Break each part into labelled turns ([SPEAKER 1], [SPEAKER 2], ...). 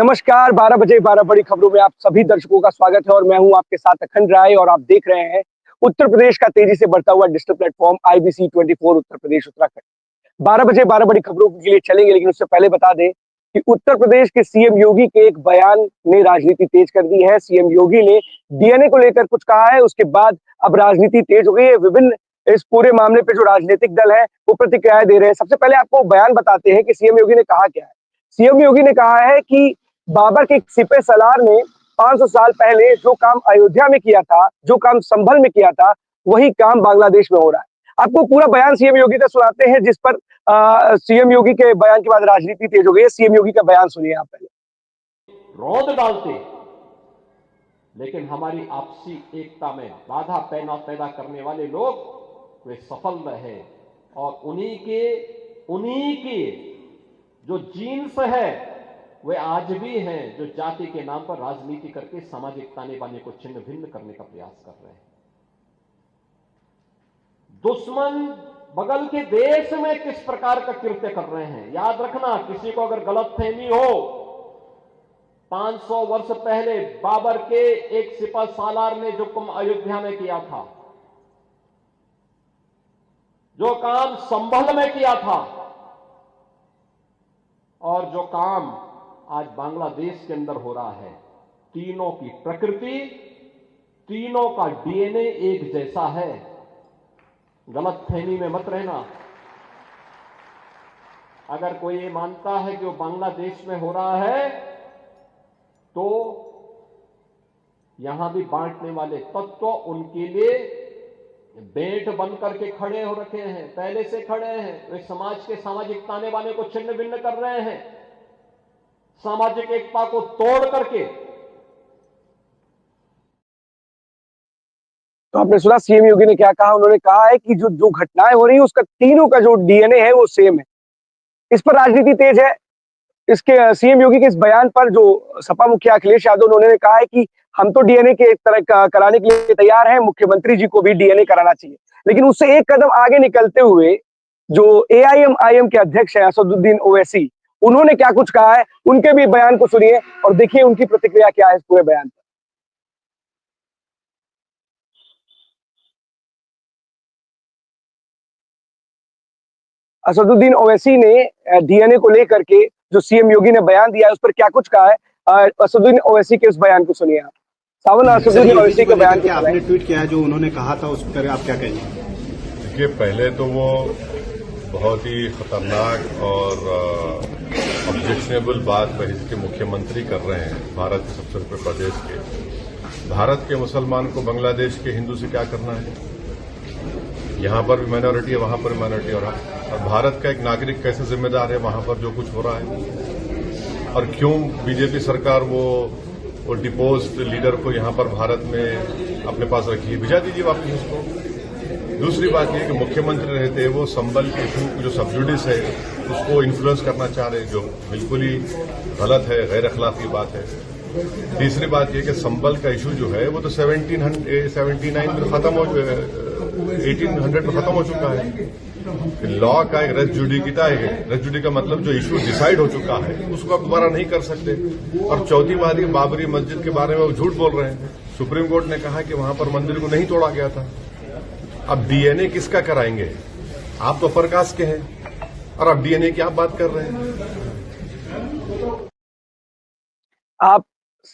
[SPEAKER 1] नमस्कार, 12 बजे 12 बड़ी खबरों में आप सभी दर्शकों का स्वागत है और मैं हूं आपके साथ अखंड राय और आप देख रहे हैं उत्तर प्रदेश का तेजी से बढ़ता हुआ digital platform IBC 24 Uttar Pradesh Uttarakhand. 12 बजे 12 बड़ी खबरों के लिए चलेंगे, लेकिन उससे पहले बता दें कि उत्तर प्रदेश के सीएम योगी के एक बयान ने राजनीति तेज कर दी है। सीएम योगी ने डीएनए को लेकर कुछ कहा है, उसके बाद अब राजनीति तेज हो गई है। विभिन्न इस पूरे मामले पे जो राजनीतिक दल है वो प्रतिक्रियाएं दे रहे हैं। सबसे पहले आपको बयान बताते हैं कि सीएम योगी ने कहा क्या है। सीएम योगी ने कहा है कि बाबर के सिपह सलार ने 500 साल पहले जो काम अयोध्या में किया था, जो काम संभल में किया था, वही काम बांग्लादेश में हो रहा है। आपको पूरा बयान सीएम योगी का सुनाते हैं, जिस पर सीएम योगी के बयान के बाद राजनीति तेज हो गई है। सीएम योगी का बयान सुनिए आप पहले।
[SPEAKER 2] रौंद डालते, लेकिन हमारी आपसी एकता में बाधा पैदा करने वाले लोग वे सफल रहे और उन्हीं के जो जीन्स है वे आज भी हैं, जो जाति के नाम पर राजनीति करके सामाजिक ताने बाने को छिन्न भिन्न करने का प्रयास कर रहे हैं। दुश्मन बगल के देश में किस प्रकार का कृत्य कर रहे हैं, याद रखना। किसी को अगर गलतफहमी हो, 500 वर्ष पहले बाबर के एक सिपह सालार ने जो काम अयोध्या में किया था, जो काम संभल में किया था, और जो काम आज बांग्लादेश के अंदर हो रहा है, तीनों की प्रकृति, तीनों का डीएनए एक जैसा है। गलतफहमी में मत रहना। अगर कोई ये मानता है कि वो बांग्लादेश में हो रहा है, तो यहां भी बांटने वाले तत्व उनके लिए बेट बन करके खड़े हो रखे हैं, पहले से खड़े हैं। वे समाज के सामाजिक ताने बाने को छिन्न भिन्न कर रहे हैं, सामाजिक एकता को तोड़ करके।
[SPEAKER 1] तो आपने सुना सीएम योगी ने क्या कहा। उन्होंने कहा है कि जो घटनाएं हो रही है उसका तीनों का जो डीएनए है वो सेम है। इस पर राजनीति तेज है। इसके सीएम योगी के इस बयान पर जो सपा मुखिया अखिलेश यादव, उन्होंने कहा है कि हम तो डीएनए के एक तरह कराने के लिए तैयार हैं, मुख्यमंत्री जी को भी डीएनए कराना चाहिए। लेकिन उससे एक कदम आगे निकलते हुए जो एआईएमआईएम के अध्यक्ष हैं असदुद्दीन ओवैसी, उन्होंने क्या कुछ कहा है, उनके भी बयान को सुनिए और देखिए उनकी प्रतिक्रिया क्या है इस पूरे बयान पर। असदुद्दीन ओवैसी ने डीएनए को लेकर के जो सीएम योगी ने बयान दिया है उस पर क्या कुछ कहा है। असदुद्दीन ओवैसी के उस बयान को सुनिए आप। सावन असदुद्दीन ओवैसी के बयान को
[SPEAKER 3] आपने ट्वीट किया है, जो उन्होंने कहा था उस पर आप क्या कहेंगे?
[SPEAKER 4] देखिए, पहले तो वो बहुत ही खतरनाक और ऑब्जेक्शनेबल बात बहिष्ठ के मुख्यमंत्री कर रहे हैं भारत के सबसे बड़े प्रदेश के। भारत के मुसलमान को बांग्लादेश के हिंदू से क्या करना है? यहां पर भी माइनॉरिटी है, वहां पर भी माइनॉरिटी हो रहा है। और भारत का एक नागरिक कैसे जिम्मेदार है वहां पर जो कुछ हो रहा है? और क्यों बीजेपी सरकार वो डिपोज्ड लीडर को यहां पर भारत में अपने पास रखी है? भिजा दीजिए वापस उसको। दूसरी बात यह कि मुख्यमंत्री रहते वो संबल के इशू जो सब्जुडिस है उसको इन्फ्लुएंस करना चाह रहे, जो बिल्कुल ही गलत है, गैर अखलाकी बात है। तीसरी बात यह कि संबल का इशू जो है वो तो 1779 में खत्म हो 1800 में खत्म हो चुका है। लॉ का एक रेस जुडिकिता है। रेस जुडी का मतलब जो इशू डिसाइड हो चुका है उसको आप दोबारा नहीं कर सकते। और चौथी बात ये, बाबरी मस्जिद के बारे में वो झूठ बोल रहे हैं। सुप्रीम कोर्ट ने कहा कि वहां पर मंदिर को नहीं तोड़ा गया था। अब डीएनए किसका कराएंगे? आप तो अपर कास्ट के हैं और आप डीएनए की आप बात कर रहे हैं।
[SPEAKER 1] आप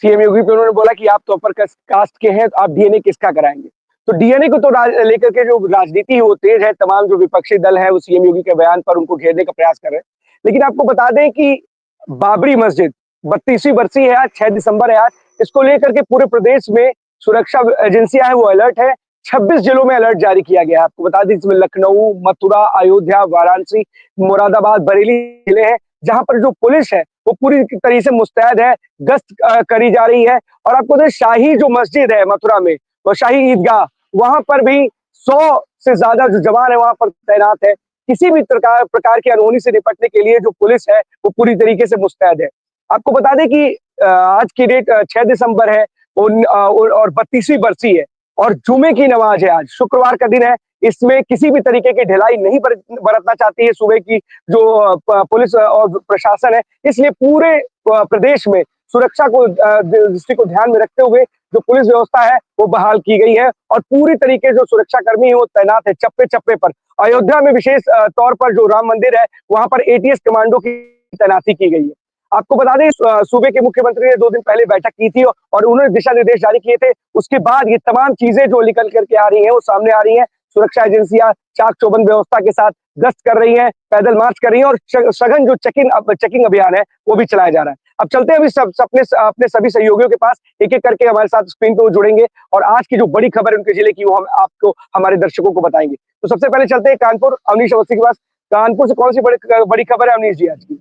[SPEAKER 1] सीएम योगी पे उन्होंने बोला कि आप तो अपर कास्ट के हैं, तो आप डीएनए किसका कराएंगे? तो डीएनए को तो लेकर के जो राजनीति है वो तेज है। तमाम जो विपक्षी दल है वो सीएम योगी के बयान पर उनको घेरने का प्रयास कर रहे हैं। लेकिन आपको बता दें कि बाबरी मस्जिद 32वीं बरसी है आज, 6 दिसंबर है आज। इसको लेकर के पूरे प्रदेश में सुरक्षा एजेंसियां हैं वो अलर्ट है। 26 जिलों में अलर्ट जारी किया गया है। आपको बता दें इसमें लखनऊ, मथुरा, अयोध्या, वाराणसी, मुरादाबाद, बरेली जिले हैं जहां पर जो पुलिस है वो पूरी तरीके से मुस्तैद है, गश्त करी जा रही है। और आपको तो शाही जो मस्जिद है मथुरा में, वो शाही ईदगाह, वहां पर भी 100 से ज्यादा जो जवान है वहां पर तैनात है। किसी भी प्रकार की अनहोनी से निपटने के लिए जो पुलिस है वो पूरी तरीके से मुस्तैद है। आपको बता दें कि आज की डेट 6 दिसंबर है और 32वीं बरसी है और जुमे की नमाज है। आज शुक्रवार का दिन है। इसमें किसी भी तरीके की ढिलाई नहीं बरतना चाहती है सुबह की जो पुलिस और प्रशासन है। इसलिए पूरे प्रदेश में सुरक्षा को दृष्टि को ध्यान में रखते हुए जो पुलिस व्यवस्था है वो बहाल की गई है और पूरी तरीके जो सुरक्षा कर्मी है वो तैनात है चप्पे चप्पे पर। अयोध्या में विशेष तौर पर जो राम मंदिर है वहां पर एटीएस कमांडो की तैनाती की गई है। आपको बता दें सूबे के मुख्यमंत्री ने 2 दिन पहले बैठक की थी और उन्होंने दिशा निर्देश जारी किए थे। उसके बाद ये तमाम चीजें जो निकल करके आ रही हैं वो सामने आ रही हैं। सुरक्षा एजेंसियां चाक चौबंद व्यवस्था के साथ गश्त कर रही हैं, पैदल मार्च कर रही हैं और सघन जो चेकिंग अभियान है वो भी चलाया जा रहा है। अब चलते हैं अभी अपने सभी सहयोगियों के पास, एक एक करके हमारे साथ स्क्रीन पे वो जुड़ेंगे और आज की जो बड़ी खबर है उनके जिले की वो हम आपको हमारे दर्शकों को बताएंगे। तो सबसे पहले चलते हैं कानपुर, अवनीश अवस्थी के पास। कानपुर से कौन सी बड़ी खबर है अवनीश जी आज की?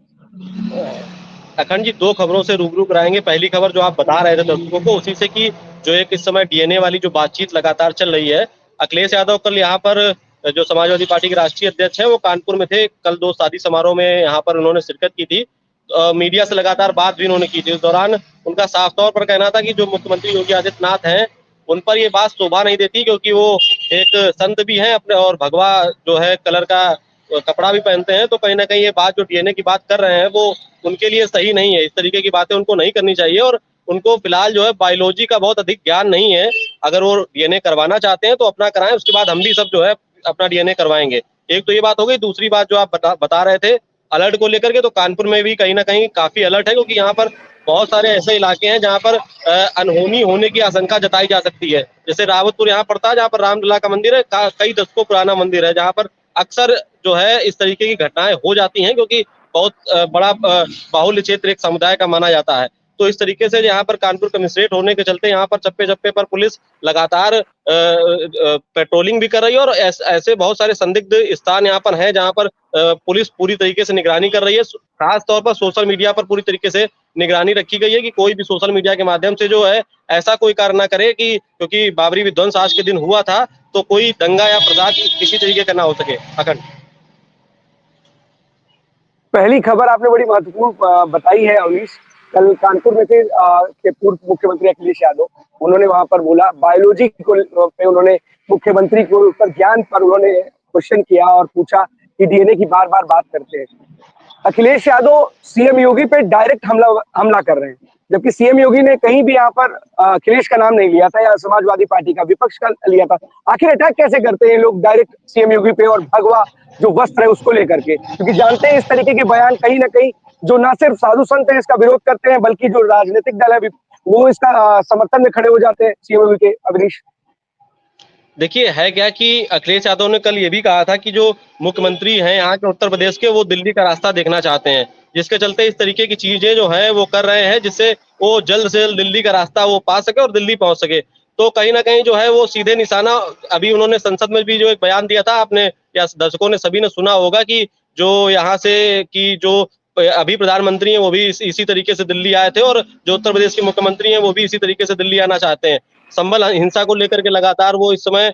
[SPEAKER 5] अखंड जी, 2 खबरों से रूबरू कराएंगे। पहली खबर जो आप बता रहे थे दर्शकों को, उसी से कि जो एक इस समय डीएनए वाली जो बातचीत लगातार चल रही है। अखिलेश यादव कल यहाँ पर जो समाजवादी पार्टी के राष्ट्रीय अध्यक्ष हैं वो कानपुर में थे। कल 2 शादी समारोह में यहाँ पर उन्होंने शिरकत की थी। मीडिया से लगातार बात भी उन्होंने की थी। उस दौरान उनका साफ तौर पर कहना था कि जो मुख्यमंत्री योगी आदित्यनाथ हैं उन पर ये बात शोभा नहीं देती, क्योंकि वो एक संत भी हैं अपने और भगवा जो है कलर का कपड़ा भी पहनते हैं। तो कहीं ना कहीं ये बात जो डीएनए की बात कर रहे हैं वो उनके लिए सही नहीं है। इस तरीके की बातें उनको नहीं करनी चाहिए और उनको फिलहाल जो है बायोलॉजी का बहुत अधिक ज्ञान नहीं है। अगर वो डीएनए करवाना चाहते हैं तो अपना कराएं, उसके बाद हम भी सब जो है अपना डीएनए करवाएंगे। एक तो ये बात हो गई। दूसरी बात जो आप बता रहे थे अलर्ट को लेकर के, तो कानपुर में भी कहीं ना कहीं काफी अलर्ट है, क्योंकि यहाँ पर बहुत सारे ऐसे इलाके हैं जहाँ पर अनहोनी होने की आशंका जताई जा सकती है। जैसे रावतपुर यहाँ पड़ता है, जहाँ पर रामलला का मंदिर है, कई दशकों पुराना मंदिर है, जहाँ पर अक्सर जो है इस तरीके की घटनाएं हो जाती हैं, क्योंकि बहुत बड़ा बाहुल्य क्षेत्र एक समुदाय का माना जाता है। तो इस तरीके से यहाँ पर कानपुर कमिश्नरेट होने के चलते यहाँ पर चप्पे चप्पे पर पुलिस लगातार पेट्रोलिंग भी कर रही है और ऐसे बहुत सारे संदिग्ध स्थान यहाँ पर हैं जहाँ पर पुलिस पूरी तरीके से निगरानी कर रही है। खास तौर पर सोशल मीडिया पर पूरी तरीके से निगरानी रखी गई है कि कोई भी सोशल मीडिया के माध्यम से जो है ऐसा कोई कार्य ना करे कि, क्योंकि बाबरी विध्वंस आज के दिन हुआ था, तो कोई दंगा या फसाद किसी तरीके का ना हो सके। अखंड
[SPEAKER 1] पहली खबर आपने बड़ी महत्वपूर्ण बताई है अवनीश। कल कानपुर में थे के पूर्व मुख्यमंत्री अखिलेश यादव, उन्होंने वहां पर बोला बायोलॉजी को पे उन्होंने मुख्यमंत्री को ऊपर ज्ञान पर उन्होंने क्वेश्चन किया और पूछा कि डीएनए की बार बार बात करते हैं। अखिलेश यादव सीएम योगी पे डायरेक्ट हमला कर रहे हैं, जबकि सीएम योगी ने कहीं भी यहाँ पर अखिलेश का नाम नहीं लिया था या समाजवादी पार्टी का विपक्ष का लिया था। आखिर अटैक कैसे करते हैं लोग डायरेक्ट सीएम योगी पे और भगवा जो वस्त्र है उसको लेकर के? क्योंकि जानते हैं इस तरीके के बयान कहीं ना कहीं जो ना सिर्फ साधु संत है इसका विरोध करते हैं, बल्कि जो राजनीतिक दल है वो इसका समर्थन में खड़े हो जाते हैं सीएम योगी के। अवनीश
[SPEAKER 5] देखिए, है क्या कि अखिलेश यादव ने कल ये भी कहा था कि जो मुख्यमंत्री हैं यहाँ के उत्तर प्रदेश के, वो दिल्ली का रास्ता देखना चाहते हैं, जिसके चलते इस तरीके की चीजें जो है वो कर रहे हैं, जिससे वो जल्द से जल्द दिल्ली का रास्ता वो पा सके और दिल्ली पहुंच सके। तो कहीं ना कहीं जो है वो सीधे निशाना, अभी उन्होंने संसद में भी जो एक बयान दिया था, आपने या दर्शकों ने सभी ने सुना होगा कि जो यहाँ से कि जो अभी प्रधानमंत्री हैं वो भी इसी तरीके से दिल्ली आए थे और जो उत्तर प्रदेश के मुख्यमंत्री हैं वो भी इसी तरीके से दिल्ली आना चाहते हैं। संभल हिंसा को लेकर के लगातार वो इस समय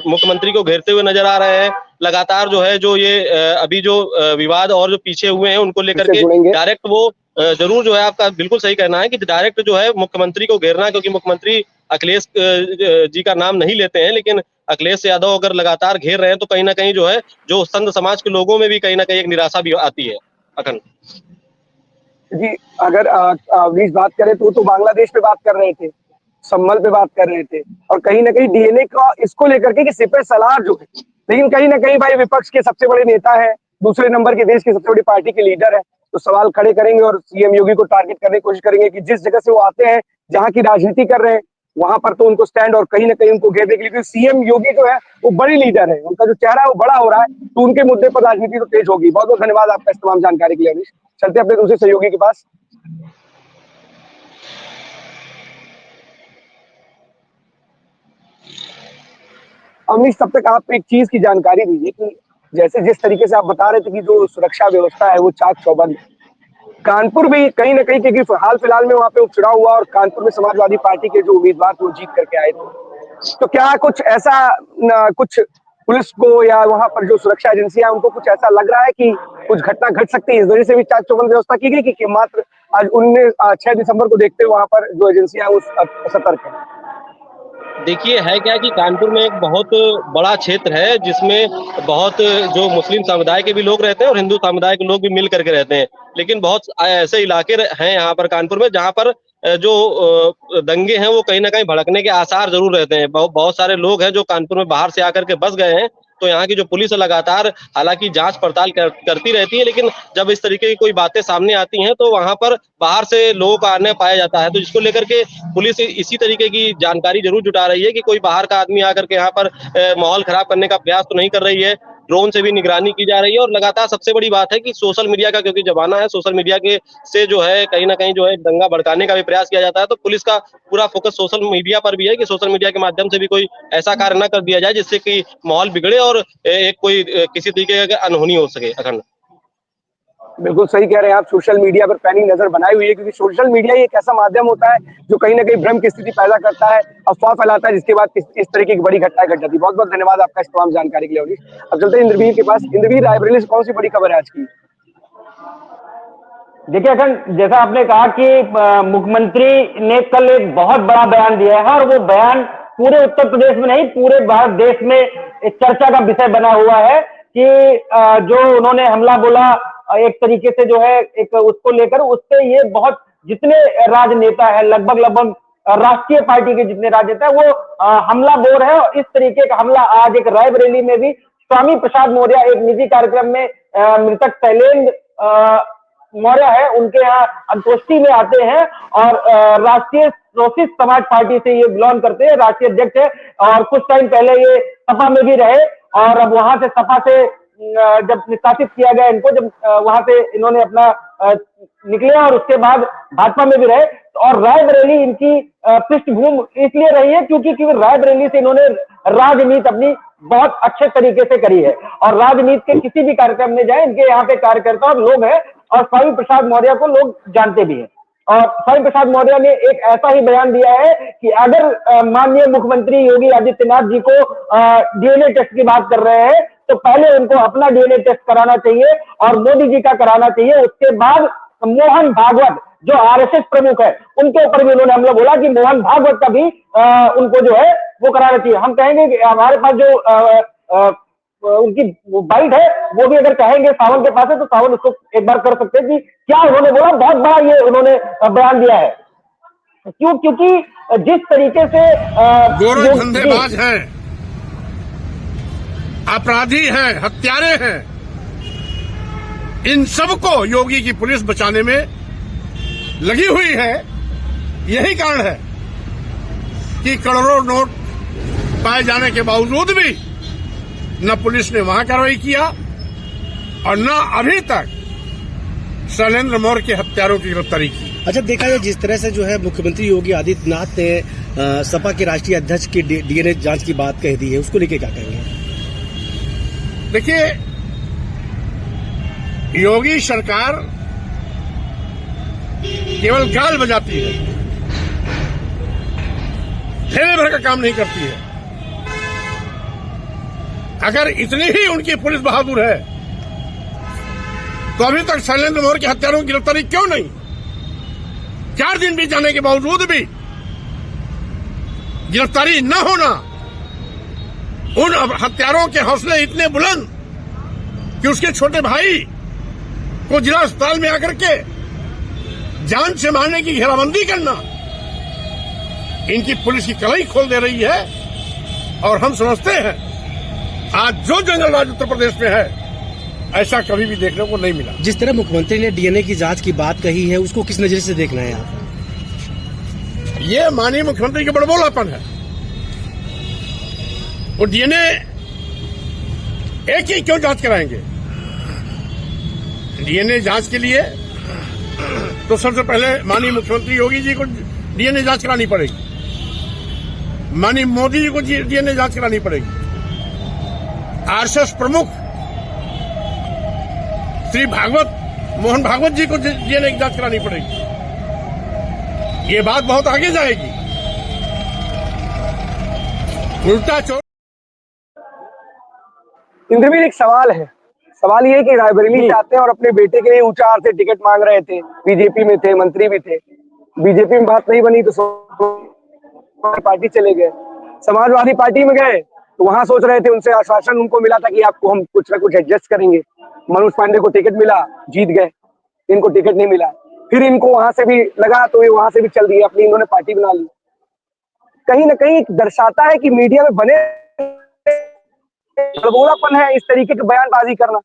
[SPEAKER 5] मुख्यमंत्री को घेरते हुए नजर आ रहे हैं। लगातार जो है जो ये अभी जो विवाद और जो पीछे हुए हैं उनको लेकर के डायरेक्ट वो जरूर जो है, आपका बिल्कुल सही कहना है कि डायरेक्ट जो है मुख्यमंत्री को घेरना, क्योंकि मुख्यमंत्री अखिलेश जी का नाम नहीं लेते हैं, लेकिन अखिलेश यादव अगर लगातार घेर रहे हैं तो कहीं ना कहीं जो है जो संत समाज के लोगों में भी कहीं ना कहीं एक निराशा भी आती है। अखंड
[SPEAKER 1] जी, अगर अवनीश बात करें तो बांग्लादेश पे बात कर रहे थे, संभल पे बात कर रहे थे और कहीं ना कहीं डीएनए का इसको लेकर के कि सिपह सलार जो है, लेकिन कहीं ना कहीं भाई विपक्ष के सबसे बड़े नेता है, दूसरे नंबर के देश की सबसे बड़ी पार्टी के लीडर है, तो सवाल खड़े करेंगे और सीएम योगी को टारगेट करने की कोशिश करेंगे कि जिस जगह से वो आते हैं, जहां की राजनीति कर रहे हैं, वहां पर तो उनको स्टैंड और कहीं ना कहीं उनको घेरने के लिए, क्योंकि सीएम योगी जो है वो बड़ी लीडर है, उनका जो चेहरा है वो बड़ा हो रहा है, तो उनके मुद्दे पर राजनीति तो तेज होगी। बहुत बहुत धन्यवाद आपका इस तमाम जानकारी के लिए अवनीश। चलते अपने दूसरे सहयोगी के पास। अवनीश, तब तक आप एक चीज की जानकारी दीजिए कि जैसे जिस तरीके से आप बता रहे थे कि जो सुरक्षा व्यवस्था है वो चाक चौबंद, कानपुर भी कहीं ना कहीं, क्योंकि हाल फिलहाल में वहां पे उपचुनाव हुआ और कानपुर में समाजवादी पार्टी के जो उम्मीदवार थे वो जीत करके आए थे, तो क्या कुछ ऐसा कुछ पुलिस को या वहां पर जो सुरक्षा एजेंसियां उनको कुछ ऐसा लग रहा है कि कुछ घटना घट सकती है, इस वजह से भी चाक चौबंद व्यवस्था की गई कि मात्र आज 6 दिसंबर को देखते हुए वहां पर जो एजेंसियां वो सतर्क है?
[SPEAKER 5] देखिए है क्या कि कानपुर में एक बहुत बड़ा क्षेत्र है जिसमें बहुत जो मुस्लिम समुदाय के भी लोग रहते हैं और हिंदू समुदाय के लोग भी मिल करके रहते हैं। लेकिन बहुत ऐसे इलाके हैं यहाँ पर कानपुर में जहाँ पर जो दंगे हैं वो कहीं न कहीं भड़कने के आसार ज़रूर रहते हैं। बहुत सारे लोग हैं जो कानपुर में बाहर से आकर के बस गए हैं, तो यहाँ की जो पुलिस है लगातार हालाँकि जाँच-पड़ताल करती रहती है, लेकिन जब इस तरीके की कोई बातें सामने आती हैं तो वहाँ पर बाहर से लोगों का आना पाया जाता है। तो जिसको लेकर के पुलिस इसी तरीके की जानकारी ज़रूर जुटा रही है कि कोई बाहर का आदमी आकर के यहाँ पर माहौल खराब करने का प्रयास तो नहीं कर रही है। ड्रोन से भी निगरानी की जा रही है और लगातार सबसे बड़ी बात है कि सोशल मीडिया का क्योंकि ज़माना है, सोशल मीडिया के से जो है कहीं न कहीं जो है दंगा भड़काने का भी प्रयास किया जाता है। तो पुलिस का पूरा फ़ोकस सोशल मीडिया पर भी है कि सोशल मीडिया के माध्यम से भी कोई ऐसा कार्य ना कर दिया जाए जिससे कि माहौल बिगड़े और एक कोई किसी तरीके का अनहोनी हो सके। अखंड।
[SPEAKER 1] बिल्कुल सही कह रहे हैं आप, सोशल मीडिया पर पैनी नजर बनाई हुई है क्योंकि सोशल मीडिया ही एक ऐसा माध्यम होता है जो कहीं ना कहीं भ्रम की स्थिति पैदा करता है, अफवाह फैलाता है, जिसके बाद इस तरीके की बड़ी घटनाएं घट जाती है। बहुत बहुत धन्यवाद आपका इस तमाम जानकारी के लिए अवनीश। अब चलते हैं इंद्रवीर के पास। इंद्रवीर, रायबरेली से कौन सी बड़ी खबर है आज की?
[SPEAKER 6] देखिए अखंड, जैसा आपने कहा कि मुख्यमंत्री ने कल एक बहुत बड़ा बयान दिया है और वो बयान पूरे उत्तर प्रदेश में नहीं पूरे भारत देश में एक चर्चा का विषय बना हुआ है कि जो उन्होंने हमला बोला एक तरीके से जो है एक उसको लेकर उससे ये बहुत जितने राजनेता है लगभग राष्ट्रीय पार्टी के जितने राजनेता है वो हमला बोल रहे हैं। और इस तरीके का हमला आज एक रायबरेली में भी स्वामी प्रसाद मौर्य एक निजी कार्यक्रम में मृतक शैलेंद्र मौर्य है उनके यहाँ अंत्येष्टि में आते हैं और राष्ट्रीय शोषित समाज पार्टी से ये बिलोंग करते हैं, राष्ट्रीय अध्यक्ष है और कुछ टाइम पहले ये सपा में भी रहे और अब वहां से सपा से जब निष्कासित किया गया इनको, जब वहां से इन्होंने अपना निकले और उसके बाद भाजपा में भी रहे और रायबरेली इनकी पृष्ठभूमि इसलिए रही है क्योंकि रायबरेली से इन्होंने राजनीति अपनी बहुत अच्छे तरीके से करी है और राजनीति के किसी भी कार्यक्रम में जाए इनके यहाँ पे कार्यकर्ता और लोग हैं और स्वामी प्रसाद मौर्य को लोग जानते भी हैं। और स्वामी प्रसाद मौर्य ने एक ऐसा ही बयान दिया है कि अगर माननीय मुख्यमंत्री योगी आदित्यनाथ जी को डीएनए टेस्ट की बात कर रहे हैं तो पहले उनको अपना डीएनए टेस्ट कराना चाहिए और मोदी जी का कराना चाहिए, उसके बाद मोहन भागवत जो आरएसएस प्रमुख है उनके ऊपर भी उन्होंने हमला बोला कि मोहन भागवत का भी उनको जो है वो कराना चाहिए। हम कहेंगे कि हमारे पास जो उनकी बाइट है वो भी अगर कहेंगे सावन के पास है तो सावन उसको एक बार कर सकते हैं कि क्या उन्होंने बोला, बहुत बड़ा ये उन्होंने बयान दिया है। क्योंकि जिस तरीके से
[SPEAKER 7] गोरे धंधेबाज हैं, अपराधी हैं, हत्यारे हैं, इन सबको योगी की पुलिस बचाने में लगी हुई है। यही कारण है कि करोड़ों नोट पाए जाने के बावजूद भी न पुलिस ने वहां कार्रवाई किया और न अभी तक शैलेंद्र मौर्य के हत्यारों की गिरफ्तारी की।
[SPEAKER 8] अच्छा, देखा जाए जिस तरह से जो है मुख्यमंत्री योगी आदित्यनाथ ने सपा के राष्ट्रीय अध्यक्ष की डीएनए जांच की बात कह दी है, उसको लेके क्या कहेंगे?
[SPEAKER 7] देखिए, योगी सरकार केवल गाल बजाती है, फेरे भर का काम नहीं करती है। अगर इतनी ही उनकी पुलिस बहादुर है तो अभी तक शैलेंद्र मौर्य के हत्यारों की गिरफ्तारी क्यों नहीं? 4 दिन बीत जाने के बावजूद भी गिरफ्तारी न होना, उन हत्यारों के हौसले इतने बुलंद कि उसके छोटे भाई को जिला अस्पताल में आकर के जान से मारने की घेराबंदी करना, इनकी पुलिस की कलाई खोल दे रही है। और हम समझते हैं आज जो जंगल राज उत्तर प्रदेश में है ऐसा कभी भी देखने को नहीं मिला।
[SPEAKER 8] जिस तरह मुख्यमंत्री ने डीएनए की जांच की बात कही है उसको किस नजर से देखना है आप?
[SPEAKER 7] ये माननीय मुख्यमंत्री का बड़बोलापन है। वो डीएनए एक ही क्यों जांच कराएंगे? डीएनए जांच के लिए तो सबसे पहले माननीय मुख्यमंत्री योगी जी को डीएनए जांच करानी पड़ेगी, माननीय मोदी जी को डीएनए जांच करानी पड़ेगी, आरएसएस प्रमुख श्री मोहन भागवत जी को डीएनए की जांच करानी पड़ेगी। ये बात बहुत आगे जाएगी। उल्टा चोर।
[SPEAKER 1] इंद्रवीर, एक सवाल है। सवाल ये है कि रायबरेली से आते हैं और अपने बेटे के लिए ऊंचा हार से टिकट मांग रहे थे, बीजेपी में थे, मंत्री भी थे, बीजेपी में बात नहीं बनी तो पार्टी चले गए। समाजवादी पार्टी में गए तो वहां सोच रहे थे, उनसे आश्वासन उनको मिला था कि आपको हम कुछ ना कुछ एडजस्ट करेंगे। मनोज पांडे को टिकट मिला, जीत गए, इनको टिकट नहीं मिला। फिर इनको वहां से भी लगा तो ये वहां से भी चल दिए, अपनी इन्होंने पार्टी बना ली। कहीं ना कहीं दर्शाता है कि मीडिया में बने भड़बोलापन है इस तरीके की बयानबाजी करना।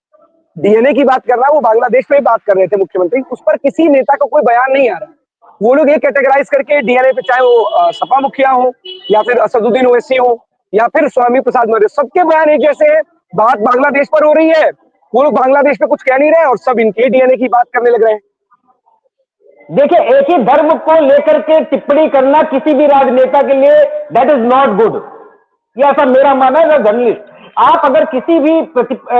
[SPEAKER 1] डीएनए की बात करना, वो बांग्लादेश पे ही बात कर रहे थे मुख्यमंत्री, उस पर किसी नेता का कोई बयान नहीं आ रहा। वो लोग ये कैटेगराइज करके डीएनए पे, चाहे वो सपा मुखिया हो या फिर असदुद्दीन ओवैसी हो या फिर स्वामी प्रसाद मौर्य, सबके बयान एक जैसे है। बात बांग्लादेश पर हो रही है, वो लोग बांग्लादेश पे कुछ कह नहीं रहे और सब इनके डीएनए की बात करने लग रहे हैं।
[SPEAKER 6] देखिए, एक ही धर्म को लेकर के टिप्पणी करना किसी भी राजनेता के लिए दैट इज नॉट गुड। ये ऐसा मेरा मानना है। जर्नलिस्ट, आप अगर किसी भी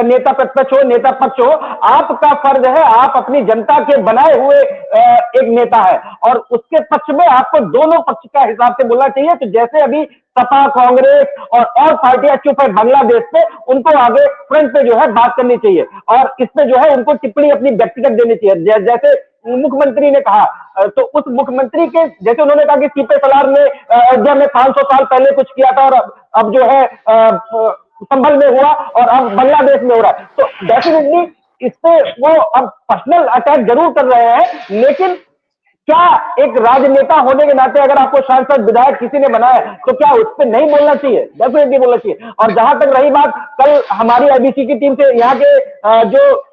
[SPEAKER 6] नेता प्रतिपक्ष हो, नेता पक्ष हो, आपका फर्ज है, आप अपनी जनता के बनाए हुए एक नेता है और उसके पक्ष में आपको दोनों पक्ष का हिसाब से बोलना चाहिए। तो जैसे अभी सपा, कांग्रेस और पार्टियां चुप है बांग्लादेश पे, उनको आगे फ्रंट पे जो है बात करनी चाहिए और इसमें जो है उनको टिप्पणी अपनी व्यक्तिगत देनी चाहिए। जैसे मुख्यमंत्री ने कहा, तो उस मुख्यमंत्री के जैसे उन्होंने कहा कि सीपी सलार ने अयोध्या में 500 साल पहले कुछ किया था और अब जो है संभल में हुआ और अब बांग्लादेश में हो रहा है, तो डेफिनेटली इससे वो अब पर्सनल अटैक जरूर कर रहे हैं। लेकिन क्या एक राजनेता होने के नाते अगर आपको सांसद विधायक किसी ने बनाया तो क्या उस पर नहीं बोलना चाहिए? डेफिनेटली बोलना चाहिए। और जहां तक रही बात, कल हमारी आईबीसी की टीम से यहाँ के जो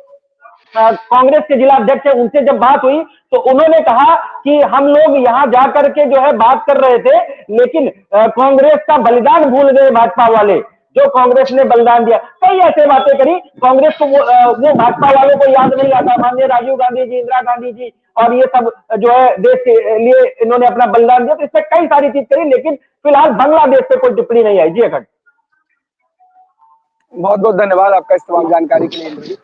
[SPEAKER 6] कांग्रेस के जिला अध्यक्ष है उनसे जब बात हुई तो उन्होंने कहा कि हम लोग यहां जाकर के जो है बात कर रहे थे, लेकिन कांग्रेस का बलिदान भूल गए भाजपा वाले, जो कांग्रेस ने बलिदान दिया। कई ऐसे बातें करी, कांग्रेस को वो भाजपा वालों को याद नहीं आता। माननीय राजीव गांधी जी, इंदिरा गांधी जी और ये सब जो है देश के लिए इन्होंने अपना बलिदान दिया, तो इससे कई सारी चीज करी, लेकिन फिलहाल बांग्लादेश से कोई टिप्पणी नहीं आई। जी अखंड,
[SPEAKER 1] बहुत बहुत धन्यवाद आपका इस तमाम जानकारी के लिए।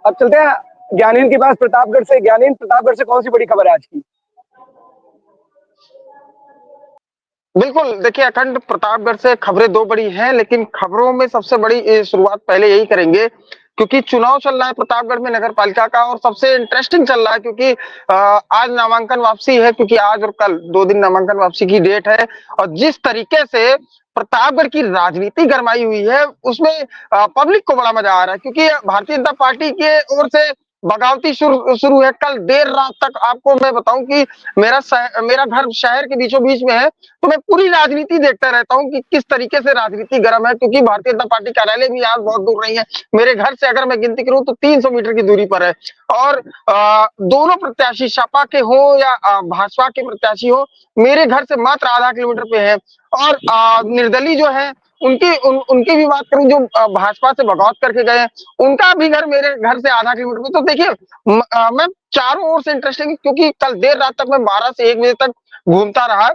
[SPEAKER 1] अब चलते हैं ज्ञानेंद्र के पास प्रतापगढ़ से। ज्ञानेंद्र, प्रतापगढ़ से कौन सी बड़ी खबर है आज की?
[SPEAKER 9] बिल्कुल, देखिए अखंड, प्रतापगढ़ से खबरें दो बड़ी हैं, लेकिन खबरों में सबसे बड़ी शुरुआत पहले यही करेंगे क्योंकि चुनाव चल रहा है प्रतापगढ़ में नगर पालिका का और सबसे इंटरेस्टिंग चल रहा है क्योंकि आज नामांकन वापसी है, क्योंकि आज और कल 2 दिन नामांकन वापसी की डेट है। और जिस तरीके से प्रतापगढ़ की राजनीति गरमाई हुई है उसमें पब्लिक को बड़ा मजा आ रहा है क्योंकि भारतीय जनता पार्टी की ओर से बगावती शुरू है। कल देर रात तक आपको मैं बताऊं कि मेरा घर शहर के बीचों बीच में है, तो मैं पूरी राजनीति देखता रहता हूं कि किस तरीके से राजनीति गर्म है, क्योंकि भारतीय जनता पार्टी कार्यालय भी आज बहुत दूर नहीं है। मेरे घर से अगर मैं गिनती करूं तो 300 मीटर की दूरी पर है और दोनों प्रत्याशी सपा के हो या भाजपा के प्रत्याशी हो, मेरे घर से मात्र आधा किलोमीटर पे है। और निर्दलीय जो है उनकी भी बात करूं, जो भाजपा से बगावत करके गए हैं, उनका भी घर मेरे घर से आधा किलोमीटर पे। तो देखिए मैं चारों ओर से इंटरेस्टिंग, क्योंकि कल देर रात तक मैं 12 से 1 बजे तक घूमता रहा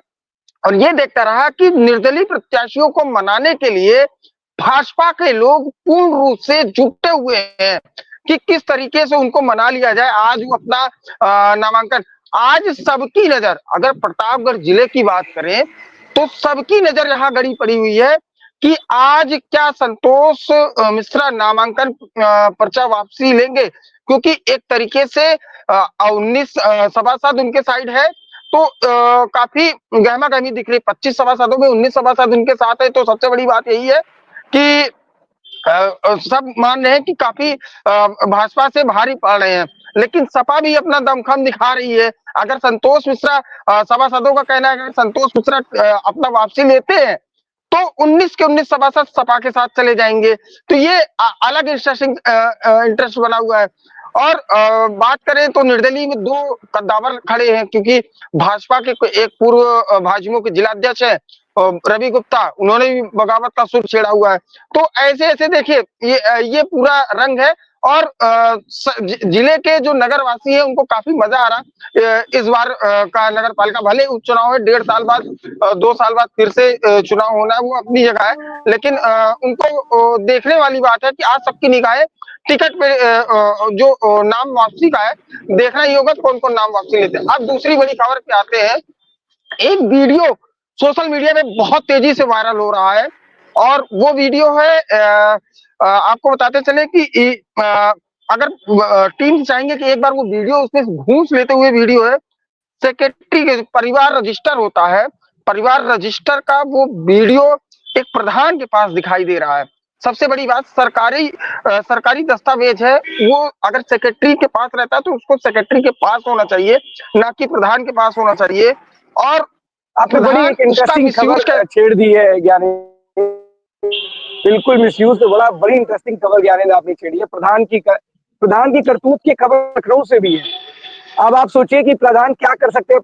[SPEAKER 9] और ये देखता रहा कि निर्दलीय प्रत्याशियों को मनाने के लिए भाजपा के लोग पूर्ण रूप से जुटे हुए हैं कि किस तरीके से उनको मना लिया जाए। आज वो अपना नामांकन, आज सबकी नजर, अगर प्रतापगढ़ जिले की बात करें तो सबकी नजर यहाँ गड़ी पड़ी हुई है कि आज क्या संतोष मिश्रा नामांकन पर्चा वापसी लेंगे, क्योंकि एक तरीके से 19 सभासद उनके साइड है, तो काफी गहमा गहमी दिख रही है। 25 सभासदों में 19 सभासद उनके साथ है, तो सबसे बड़ी बात यही है कि सब मान रहे हैं कि काफी भाजपा से भारी पड़ रहे हैं, लेकिन सपा भी अपना दमखम दिखा रही है। अगर संतोष मिश्रा, सभासदों का कहना है कि संतोष मिश्रा अपना वापसी लेते हैं तो 19 के 19 सभासद सपा के साथ चले जाएंगे, तो ये अलग इंटरेस्ट बना हुआ है। और बात करें तो निर्दलीय में 2 कद्दावर खड़े हैं, क्योंकि भाजपा के एक पूर्व भाजपा के जिलाध्यक्ष है रवि गुप्ता, उन्होंने भी बगावत का सुर छेड़ा हुआ है। तो ऐसे ऐसे देखिए ये पूरा रंग है और जिले के जो नगरवासी हैं उनको काफी मजा आ रहा। इस बार का नगर पालिका भले उपचुनाव है, 1.5 साल बाद 2 साल बाद फिर से चुनाव होना है, वो अपनी जगह है, लेकिन उनको देखने वाली बात है कि आज सबकी निगाहें टिकट पे जो नाम वापसी का है, देखना ही होगा कौन कौन नाम वापसी लेते हैं। अब दूसरी बड़ी खबर पे आते हैं। एक वीडियो सोशल मीडिया में बहुत तेजी से वायरल हो रहा है और वो वीडियो है, आपको बताते चले कि अगर टीम चाहेंगे कि एक बार वो वीडियो उसमें घूस लेते हुए वीडियो है, सेक्रेटरी के परिवार रजिस्टर होता है परिवार रजिस्टर का वो वीडियो एक प्रधान के पास दिखाई दे रहा है। सबसे बड़ी बात, सरकारी दस्तावेज है, वो अगर सेक्रेटरी के पास रहता है तो उसको सेक्रेटरी के पास होना चाहिए, ना कि प्रधान के पास होना चाहिए। और
[SPEAKER 1] आपने बड़ी एक इंटरेस्टिंग खबर छेड़ दी है ज्ञानेंद्र, बिल्कुल मिसयूज तो बड़ी इंटरेस्टिंग खबर ज्ञानेंद्र आपने छेड़ी है। प्रधान की करतूत की खबर लखनऊ से भी है। अब आप सोचिए कि प्रधान क्या कर सकते हैं,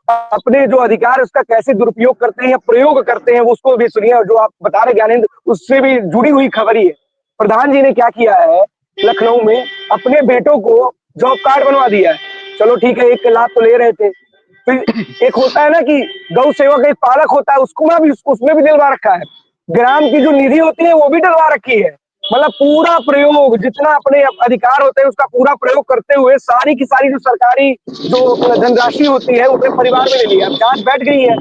[SPEAKER 1] अपने जो अधिकार है उसका कैसे दुरुपयोग करते हैं या प्रयोग करते हैं, उसको भी सुनिए। जो आप बता रहे ज्ञानेंद्र, उससे भी जुड़ी हुई खबर ही है। प्रधान जी ने क्या किया है, लखनऊ में अपने बेटों को जॉब कार्ड बनवा दिया है। चलो ठीक है, एक लाख तो ले रहे थे, फिर एक होता है ना कि गौ सेवक एक पालक होता है, उसमें भी दिलवा रखा है। ग्राम की जो निधि होती है वो भी डलवा रखी है। मतलब पूरा प्रयोग, जितना अपने अधिकार होते हैं उसका पूरा प्रयोग करते हुए सारी की सारी जो सरकारी जो धनराशि होती है वो अपने परिवार में ले लिया। अब जांच बैठ गई है,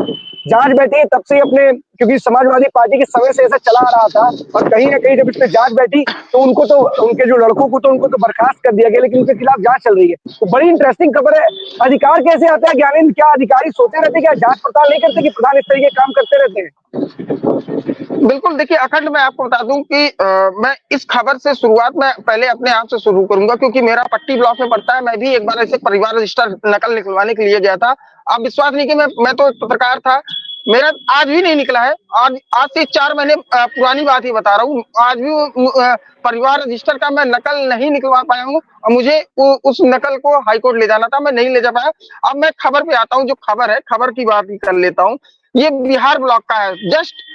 [SPEAKER 1] जांच बैठी है तब से अपने, क्योंकि समाजवादी पार्टी के समय से ऐसा चला आ रहा था, और कहीं ना कहीं जब इस पे जांच बैठी तो उनके जो लड़कों को उनको तो बर्खास्त कर दिया गया, लेकिन उनके खिलाफ जांच चल रही है। तो बड़ी इंटरेस्टिंग खबर है। अधिकार कैसे आता है ज्ञानेंद्र? क्या अधिकारी सोते रहते, क्या जांच पड़ताल नहीं करते कि प्रधान इस तरीके काम करते रहते हैं?
[SPEAKER 9] बिल्कुल, देखिए अखंड, मैं आपको बता दूं कि मैं इस खबर से शुरुआत में पहले अपने आप से शुरू करूंगा, क्योंकि मेरा पट्टी ब्लॉक में पड़ता है। मैं भी एक बार ऐसे परिवार रजिस्टर नकल निकलवाने के लिए गया था। आप विश्वास नहीं कि मैं तो एक पत्रकार था, मेरा आज भी नहीं निकला है। आज से 4 महीने पुरानी बात ही बता रहा हूँ, आज भी परिवार रजिस्टर का मैं नकल नहीं निकलवा पाया हूँ, और मुझे उस नकल को हाईकोर्ट ले जाना था, मैं नहीं ले जा पाया। अब मैं खबर पे आता हूँ। जो खबर है, खबर की बात ही कर लेता हूँ। ये बिहार ब्लॉक का है। जस्ट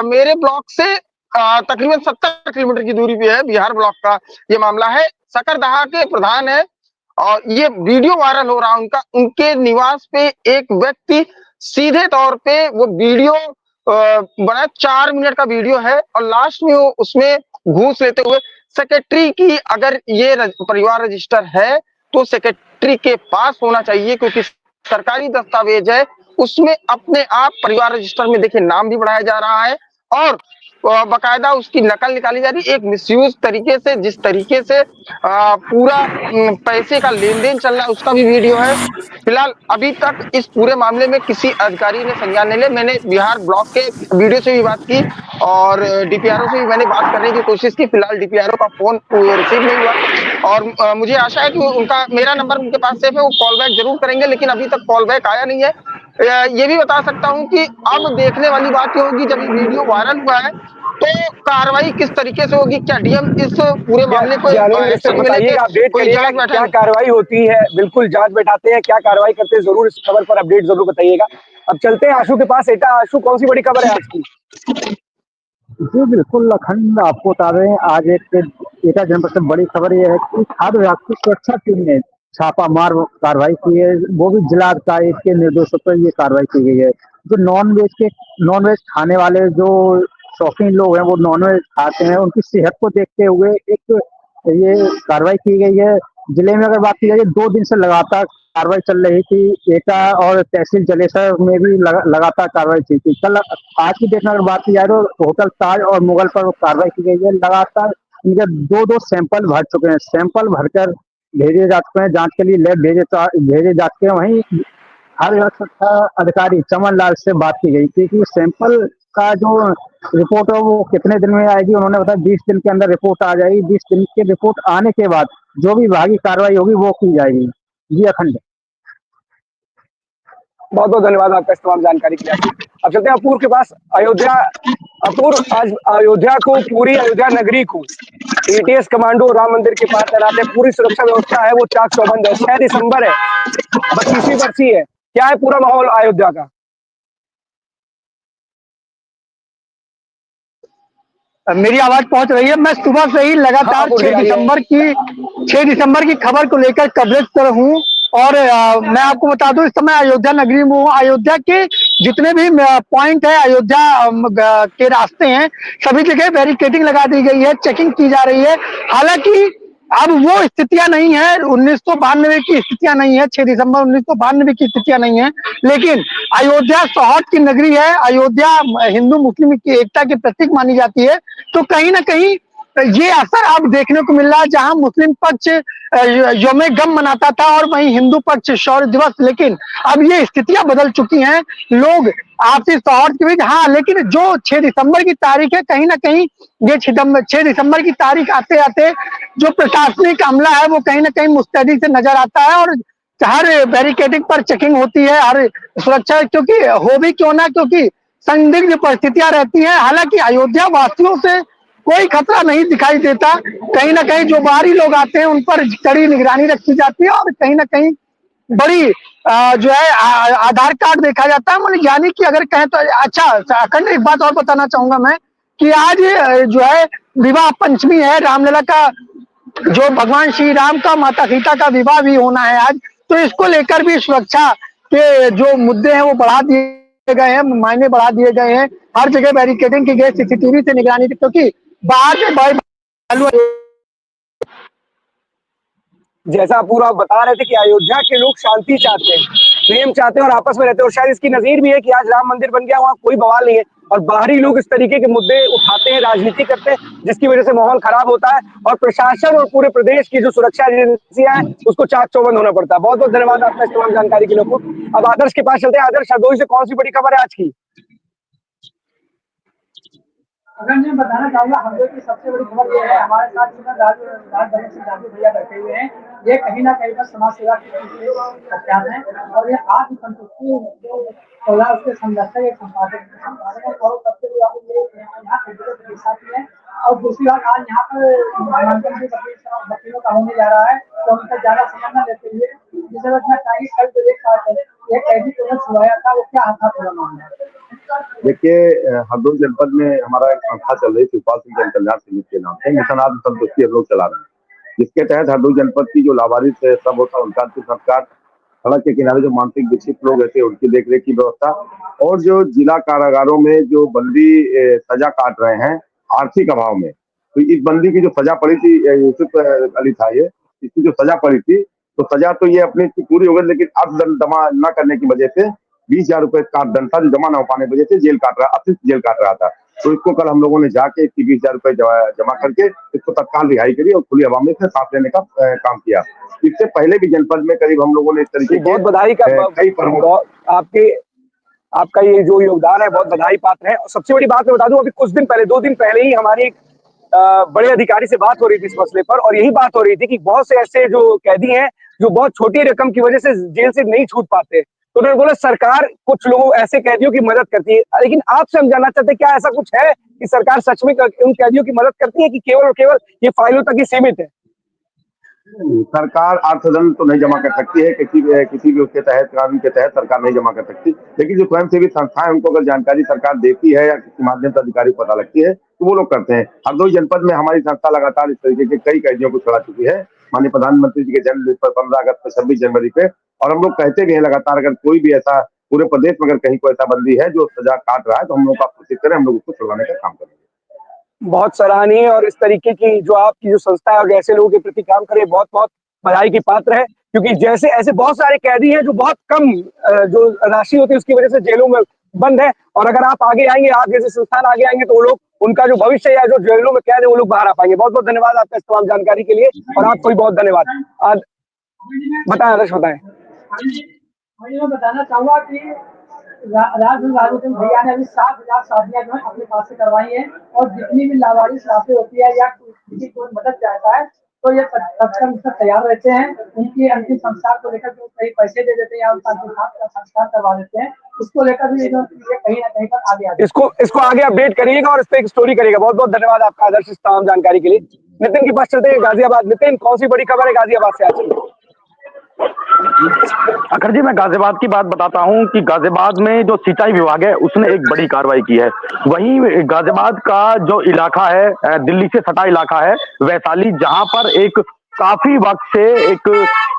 [SPEAKER 9] मेरे ब्लॉक से तकरीबन 70 किलोमीटर की दूरी पे है बिहार ब्लॉक का ये मामला है। सकरदहा के प्रधान है, और ये वीडियो वायरल हो रहा है उनके निवास पे एक व्यक्ति सीधे तौर पे वो वीडियो बना, 4 मिनट का वीडियो है, और लास्ट में वो उसमें घूस लेते हुए, सेक्रेटरी की अगर ये परिवार रजिस्टर है तो सेक्रेटरी के पास होना चाहिए, क्योंकि सरकारी दस्तावेज है, उसमें अपने आप परिवार रजिस्टर में देखिए नाम भी बढ़ाया जा रहा है, और बकायदा उसकी नकल निकाली जा रही है। एक मिसयूज तरीके से, जिस तरीके से पूरा पैसे का लेन देन चल रहा है, उसका भी वीडियो है। फिलहाल अभी तक इस पूरे मामले में किसी अधिकारी ने संज्ञान नहीं लिया। मैंने बिहार ब्लॉक के वीडियो से भी बात की, और डीपीआरओ से भी मैंने बात करने की कोशिश की। फिलहाल डीपीआरओ का फोन रिसीव नहीं हुआ, और मुझे आशा है कि उनका मेरा नंबर उनके पास सेफ है, वो कॉल बैक जरूर करेंगे, लेकिन अभी तक कॉल बैक आया नहीं है। ये भी बता सकता हूं कि अब देखने वाली बात ये होगी, जब ये वीडियो वायरल हुआ है तो कार्रवाई किस तरीके से होगी। क्या डीएम इस पूरे मामले को एक्शन में लेके कोई जांच बैठा,
[SPEAKER 1] क्या कार्रवाई होती है? बिल्कुल जांच बैठाते हैं, क्या कार्रवाई करते हैं, जरूर इस खबर पर अपडेट जरूर बताइएगा। अब चलते हैं आशु के पास। एटा, आशु, कौन सी बड़ी खबर है आज की?
[SPEAKER 10] जी बिल्कुल अखंड, आपको बता रहे हैं आज एक एटा जनपद से बड़ी खबर यह है कि खाद्य विभाग की सुरक्षा टीम ने छापामार कार्रवाई की है। वो भी जिला अधिकारी के निर्देशों पर ये कार्रवाई की गई है। जो नॉन वेज खाने वाले जो शौकीन लोग हैं, वो नॉन वेज खाते हैं, उनकी सेहत को देखते हुए एक ये कार्रवाई की गई है। जिले में अगर बात की जाए, 2 दिन से लगातार कार्रवाई चल रही थी। एटा और तहसील जलेसर में भी लगातार कार्रवाई की थी। कल आज की डेट में अगर बात की जाए तो होटल ताज और मुगल पर कार्रवाई की गई है। लगातार इनके 2 सैंपल भर चुके हैं, सैंपल भरकर भेजे जा चुके हैं, जांच के लिए लैब भेजे जा चुके हैं। वहीं खाद्य सुरक्षा अधिकारी चमन लाल से बात की गई थी कि सैंपल का जो रिपोर्ट है वो कितने दिन में आएगी। उन्होंने बताया 20 दिन के अंदर रिपोर्ट आ जाएगी। 20 दिन की रिपोर्ट आने के बाद जो भी विभागीय कार्रवाई होगी वो की जाएगी। जी अखंड,
[SPEAKER 1] बहुत बहुत धन्यवाद आपका इस तमाम जानकारी के लिए। अब चलते हैं अपूर्व के पास। अयोध्या, अपूर्व, आज अयोध्या को, पूरी अयोध्या नगरी को एटीएस कमांडो राम मंदिर के पास तैनात है। पूरी सुरक्षा व्यवस्था है वो चाक चौबंद है। 6 दिसंबर है, 32वीं बरसी है। क्या है पूरा माहौल अयोध्या का?
[SPEAKER 6] मेरी आवाज पहुंच रही है? मैं सुबह से ही लगातार 6 दिसंबर की खबर को लेकर कवरेज कर हूँ, और मैं आपको बता दूं इस समय अयोध्या नगरी में हूँ। अयोध्या के जितने भी पॉइंट है, अयोध्या के रास्ते हैं, सभी जगह बैरिकेडिंग लगा दी गई है, चेकिंग की जा रही है। हालांकि अब वो स्थितियां नहीं है, 1992 की स्थितियां नहीं है, 6 दिसंबर 1992 की स्थितियां नहीं है। लेकिन अयोध्या सौहार्द की नगरी है, अयोध्या हिंदू मुस्लिम की एकता की प्रतीक मानी जाती है। तो कहीं ना कहीं
[SPEAKER 11] ये असर अब देखने को मिल रहा है, जहां मुस्लिम पक्ष यौम गम मनाता था और वहीं हिंदू पक्ष शौर्य दिवस, लेकिन अब ये स्थितियां बदल चुकी हैं। लोग आपसी सौहार्द के बीच, हाँ, लेकिन जो 6 दिसंबर की तारीख है, कहीं ना कहीं ये 6 दिसंबर की तारीख आते आते जो प्रशासनिक अमला है वो कहीं ना कहीं मुस्तैदी से नजर आता है और हर बैरिकेडिंग पर चेकिंग होती है, हर सुरक्षा, क्योंकि हो भी क्यों ना, क्योंकि संदिग्ध परिस्थितियां रहती हैं। हालांकि अयोध्या वासियों से कोई खतरा नहीं दिखाई देता, कहीं ना कहीं जो बाहरी लोग आते हैं उन पर कड़ी निगरानी रखी जाती है और कहीं ना कहीं बड़ी जो है आधार कार्ड देखा जाता है। मतलब यानी कि अगर कहें तो अच्छा, अखंड एक बात और बताना चाहूंगा मैं कि आज जो है विवाह पंचमी है, रामलला का, जो भगवान श्री राम का माता सीता का विवाह भी होना है आज, तो इसको लेकर भी सुरक्षा के जो मुद्दे हैं वो बढ़ा दिए गए हैं, मायने बढ़ा दिए गए हैं। हर जगह बैरिकेडिंग की गई, सीसीटीवी से निगरानी, क्योंकि बाहर से बड़े
[SPEAKER 1] जैसा आप पूरा बता रहे थे कि अयोध्या के लोग शांति चाहते हैं, प्रेम चाहते हैं और आपस में रहते हैं, और शायद इसकी नजीर भी है कि आज राम मंदिर बन गया, वहां कोई बवाल नहीं है और बाहरी लोग इस तरीके के मुद्दे उठाते हैं, राजनीति करते हैं, जिसकी वजह से माहौल खराब होता है और प्रशासन और पूरे प्रदेश की जो सुरक्षा एजेंसियां हैं उसको चाक चौबंद होना पड़ता है। बहुत बहुत धन्यवाद आपका इस तमाम जानकारी के लिए। अब आदर्श के पास चलते हैं। आदर्श, हरदोई से कौन सी बड़ी खबर है आज की?
[SPEAKER 11] अगर मैं बताना चाहूंगा, हरदोई की सबसे बड़ी खबर ये है, हमारे साथ राजभवन से जादू भैया बैठे हुए हैं। ये कहीं ना कहीं पर समाज सेवा के प्रख्यात है और ये आत्म संतुष्टि जो कला उसके संरक्षक एक संपादक और सबसे बड़ी साथ है। और दूसरी बात, आज यहाँ पर नामांकन भी वकीलों का होने जा रहा है, तो उनका ज्यादा समय न लेते हुए जिसे मैं चाहिए कल तो एक कैदी को छुड़ाया था, वो क्या था पूरा मामला?
[SPEAKER 12] देखिए, हरदोई जनपद में हमारा एक संस्था चल रही है, शिवपाल सिंह जन कल्याण समिति के नाम से, मिशन आत्म संतुष्टि हम लोग चला रहे हैं, जिसके तहत हरदोई जनपद की जो लावारिस है सब होता है उनका अंतिम संस्कार, सड़क के किनारे जो मानसिक विक्षिप्त लोग रहते हैं उनकी देखरेख की व्यवस्था, और जो जिला कारागारों में जो बंदी सजा काट रहे हैं आर्थिक अभाव में, तो इस बंदी की जो सजा पड़ी थी, यूसुफ अली था ये, इसकी जो सजा पड़ी थी, तो सजा तो ये अपनी पूरी हो गई, लेकिन अर्थदंड जमा न करने की वजह से 20,000 रुपए का दंड था जो जमा न हो पाने की वजह से जेल काट रहा, अतिरिक्त जेल काट रहा था। तो इसको कल हम लोगों ने जाके इसकी 20,000 रुपए जमा करके इसको तत्काल रिहाई करी और खुली हवा में से सांस लेने का काम किया। इससे पहले भी जनपद में करीब हम लोगों ने इस तरीके के
[SPEAKER 1] बहुत बधाई का आपका ये जो योगदान है बहुत बधाई पात्र है। और सबसे बड़ी बात मैं बता दूं, अभी कुछ दिन पहले, 2 दिन पहले ही हमारी एक बड़े अधिकारी से बात हो रही थी इस मसले पर, और यही बात हो रही थी कि बहुत से ऐसे जो कैदी हैं जो बहुत छोटी रकम की वजह से जेल से नहीं छूट पाते, तो उन्होंने बोला सरकार कुछ लोगों ऐसे कैदियों की मदद करती है। लेकिन आपसे हम जानना चाहते हैं, क्या ऐसा कुछ है कि सरकार सच में उन कैदियों की मदद करती है कि केवल और केवल ये फाइलों तक ही सीमित है?
[SPEAKER 12] सरकार अर्थदंड तो नहीं जमा कर सकती है, किसी भी उसके तहत, कानून के तहत सरकार नहीं जमा कर सकती, लेकिन जो स्वयंसेवी संस्थाएं उनको अगर जानकारी सरकार देती है या किसी माध्यम से अधिकारी को पता लगती है तो वो लोग करते हैं। हरदोई जनपद में हमारी संस्था लगातार इस तरीके के कई कैदियों को छुड़ा चुकी है, माननीय प्रधानमंत्री जी के जन्मदिन पर 15 अगस्त पे, 26 जनवरी पे, और हम लोग कहते भी हैं लगातार, अगर कोई भी ऐसा पूरे प्रदेश में अगर कहीं कोई ऐसा बंदी है जो सजा काट रहा है तो हम लोग का कोशिश करें, हम लोग उसको छुड़वाने का काम करेंगे।
[SPEAKER 1] बहुत सराहनीय, और इस तरीके की जो आपकी जो संस्था है और ऐसे लोगों के प्रति काम करे, बहुत बहुत बधाई की पात्र है, क्योंकि जैसे ऐसे बहुत सारे कैदी हैं जो बहुत कम जो राशि होती है उसकी वजह से जेलों में बंद है, और अगर आप आगे आएंगे, आप जैसे संस्थान आगे आएंगे तो वो लोग, उनका जो भविष्य या जो जेलों में कैद है वो लोग बाहर आ पाएंगे। बहुत बहुत धन्यवाद आपका इस तमाम जानकारी के लिए, और आपको भी बहुत धन्यवाद। बताएं आदर्श, बताएं।
[SPEAKER 11] मैं बताना चाहूंगा कि राजभवन भैया ने अभी 7,000 शादियां जो है अपने पास से करवाई है, और जितनी भी लावारिस राशि होती है या किसी को मदद चाहता है तो ये तत्काल उससे तैयार रहते हैं। उनकी अंतिम संस्कार को लेकर जो कई पैसे दे देते हैं या उनका संस्कार करवा देते हैं, इसको लेकर भी कहीं ना कहीं पर आगे
[SPEAKER 1] इसको आगे अपडेट करिएगा और इस पर एक स्टोरी करिएगा। बहुत बहुत धन्यवाद आपका आदर्श इस तमाम जानकारी के लिए। नितिन के पास चलते हैं गाजियाबाद। नितिन, कौन सी बड़ी खबर है गाजियाबाद से आज?
[SPEAKER 13] अखर जी, मैं गाजियाबाद की बात बताता हूं कि गाजियाबाद में जो सिंचाई विभाग है उसने एक बड़ी कार्रवाई की है। वहीं गाजियाबाद का जो इलाका है, दिल्ली से सटा इलाका है वैशाली, जहां पर एक काफी वक्त से एक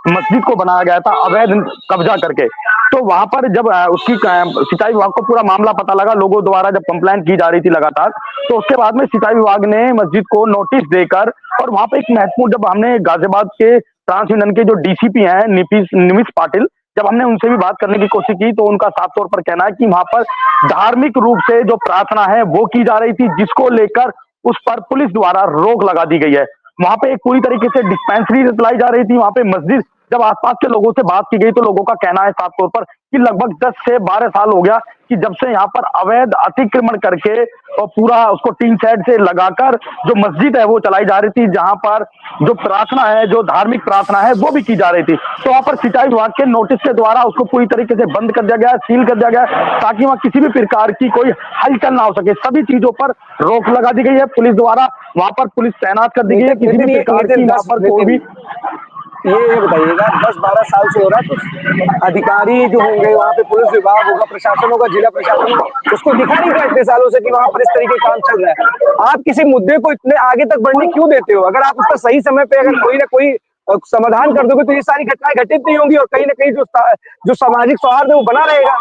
[SPEAKER 13] मस्जिद को बनाया गया था अवैध कब्जा करके, तो वहां पर जब उसकी सिंचाई विभाग को पूरा मामला पता लगा, लोगों द्वारा जब कंप्लेंट की जा रही थी लगातार, तो उसके बाद में सिंचाई विभाग ने मस्जिद को नोटिस देकर, और वहां पर एक महत्वपूर्ण, जब हमने गाजियाबाद के ट्रांस यूनियन के जो डीसीपी हैं निमिष पाटिल, जब हमने उनसे भी बात करने की कोशिश की तो उनका साफ तौर पर कहना है कि वहां पर धार्मिक रूप से जो प्रार्थना है वो की जा रही थी, जिसको लेकर उस पर पुलिस द्वारा रोक लगा दी गई है। वहां पे एक पूरी तरीके से डिस्पेंसरी चलाई जा रही थी, वहां पे मस्जिद। जब आसपास के लोगों से बात की गई तो लोगों का कहना है साफ तौर पर कि लगभग 10 से 12 साल हो गया कि जब से यहाँ पर अवैध अतिक्रमण करके और पूरा उसको टीन शेड से लगाकर जो मस्जिद है वो चलाई जा रही थी, जहां पर जो प्रार्थना है, जो धार्मिक प्रार्थना है वो भी की जा रही थी। तो वहां पर सिंचाई विभाग के नोटिस के द्वारा उसको पूरी तरीके से बंद कर दिया गया, सील कर दिया गया, ताकि वहां किसी भी प्रकार की कोई हलचल ना हो सके। सभी चीजों पर रोक लगा दी गई है पुलिस द्वारा, वहां पर पुलिस तैनात कर दी गई है। किसी भी प्रकार की यहाँ पर कोई भी
[SPEAKER 1] ये बताइएगा 10-12 साल से हो रहा है, तो अधिकारी जो होंगे वहाँ पे, पुलिस विभाग होगा, प्रशासन होगा, जिला प्रशासन होगा, उसको दिखा नहीं क्या इतने सालों से कि वहाँ पर इस तरीके का काम चल रहा है? आप किसी मुद्दे को इतने आगे तक बढ़ने क्यों देते हो? अगर आप उसका सही समय पे अगर कोई ना कोई समाधान कर दोगे तो ये सारी घटनाएं घटित नहीं होंगी और कहीं ना कहीं जो सामाजिक सौहार्द है वो बना रहेगा।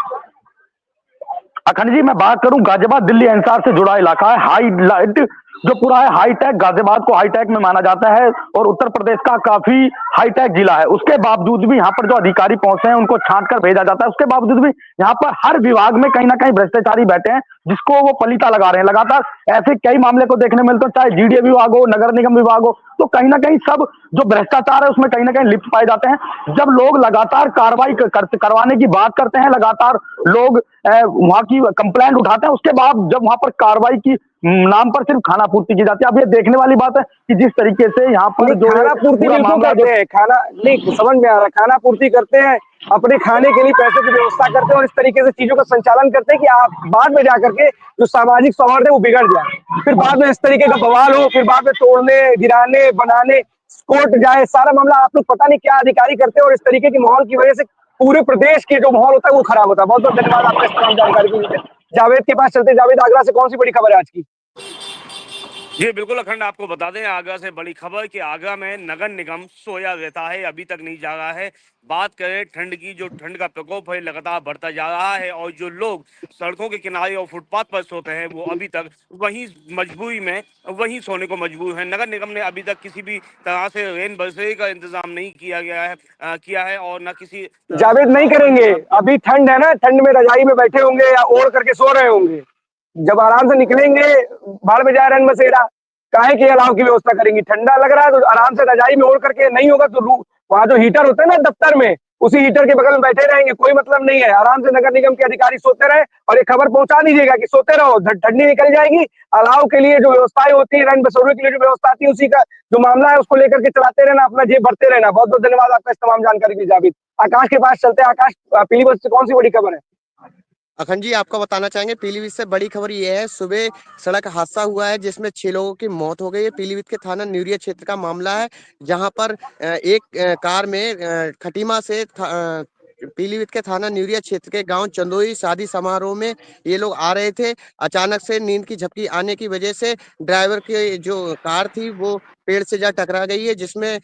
[SPEAKER 13] अखंड जी, मैं बात करूं, गाजियाबाद दिल्ली एनसीआर से जुड़ा इलाका है। हाईलाइट जो पूरा है हाईटेक, गाजियाबाद को हाईटेक में माना जाता है और उत्तर प्रदेश का काफी हाईटेक जिला है। उसके बावजूद भी यहाँ पर जो अधिकारी पहुंचते हैं उनको छांट कर भेजा जाता है। उसके बावजूद भी यहाँ पर हर विभाग में कहीं ना कहीं भ्रष्टाचारी बैठे हैं, जिसको वो पलीता लगा रहे हैं। लगातार ऐसे कई मामले को देखने मिलते हैं, चाहे जीडीए विभाग हो, नगर निगम विभाग हो, तो कहीं ना कहीं सब जो भ्रष्टाचार है उसमें कहीं ना कहीं लिप्त पाए जाते हैं। जब लोग लगातार कार्रवाई करवाने की बात करते हैं, लगातार लोग वहां की कंप्लेंट उठाते हैं, उसके बाद जब वहां पर कार्रवाई की नाम पर सिर्फ खाना पूर्ति की जाती है। अब ये देखने वाली बात है कि जिस तरीके से यहाँ पर जो
[SPEAKER 1] खाना पूर्ति क्यों करते हैं, खाना नहीं समझ में आ रहा, खाना पूर्ति करते हैं, अपने खाने के लिए पैसे की व्यवस्था करते हैं और इस तरीके से चीजों का संचालन करते हैं कि आप बाद में जाकर के जो सामाजिक सौहार्द है वो बिगड़ जाए, फिर बाद में इस तरीके का बवाल हो, फिर बाद में तोड़ने, गिराने, बनाने, कोर्ट जाए, सारा मामला। आप लोग पता नहीं क्या अधिकारी करते हैं और इस तरीके के माहौल की वजह से पूरे प्रदेश के जो माहौल होता है वो खराब होता है। बहुत बहुत धन्यवाद आपका इस तमाम जानकारी के लिए। जावेद के पास चलते। जावेद, आगरा से कौन सी बड़ी खबर है आज की?
[SPEAKER 14] जी बिल्कुल अखंड, आपको बता दें आगरा से बड़ी खबर कि आगरा में नगर निगम सोया रहता है, अभी तक नहीं जागा है। बात करें ठंड की, जो ठंड का प्रकोप है लगातार बढ़ता जा रहा है और जो लोग सड़कों के किनारे और फुटपाथ पर सोते हैं वो अभी तक वहीं मजबूरी में वहीं सोने को मजबूर हैं। नगर निगम ने अभी तक किसी भी तरह से रेन बसेरे का इंतजाम नहीं किया है और न किसी।
[SPEAKER 1] जावेद, नहीं करेंगे, अभी ठंड है ना, ठंड में रजाई में बैठे होंगे या ओढ़ करके सो रहे होंगे। जब आराम से निकलेंगे, बाढ़ में जाए रन बसेरा, काहे की अलाव की व्यवस्था करेंगी? ठंडा लग रहा है तो आराम से रजाई में ओढ़ करके, नहीं होगा तो वहां जो हीटर होता है ना दफ्तर में, उसी हीटर के बगल में बैठे रहेंगे, कोई मतलब नहीं है। आराम से नगर निगम के अधिकारी सोते रहे और ये खबर पहुंचा दीजिएगा कि सोते रहो, ठंडी निकल जाएगी। अलाव के लिए जो व्यवस्थाएं होती है, रन बसेरों के लिए जो व्यवस्था आती है, उसी का जो मामला है उसको लेकर के चलाते रहना, अपना जेब भरते रहना। बहुत बहुत धन्यवाद आपका इस तमाम जानकारी के लिए। जावेद, आकाश के पास चलते हैं। आकाश, पीलीभीत से कौन सी बड़ी खबर है?
[SPEAKER 15] अखंड जी, आपको बताना चाहेंगे पीलीभीत से बड़ी खबर ये है, सुबह सड़क हादसा हुआ है जिसमें 6 लोगों की मौत हो गई है। पीलीभीत के थाना न्यूरिया क्षेत्र का मामला है, जहां पर एक कार में खटीमा से पीलीभीत के थाना न्यूरिया क्षेत्र के गांव चंदोई शादी समारोह में ये लोग आ रहे थे। अचानक से नींद की झपकी आने की वजह से ड्राइवर की जो कार थी वो पेड़ से जा टकरा गई है, जिसमें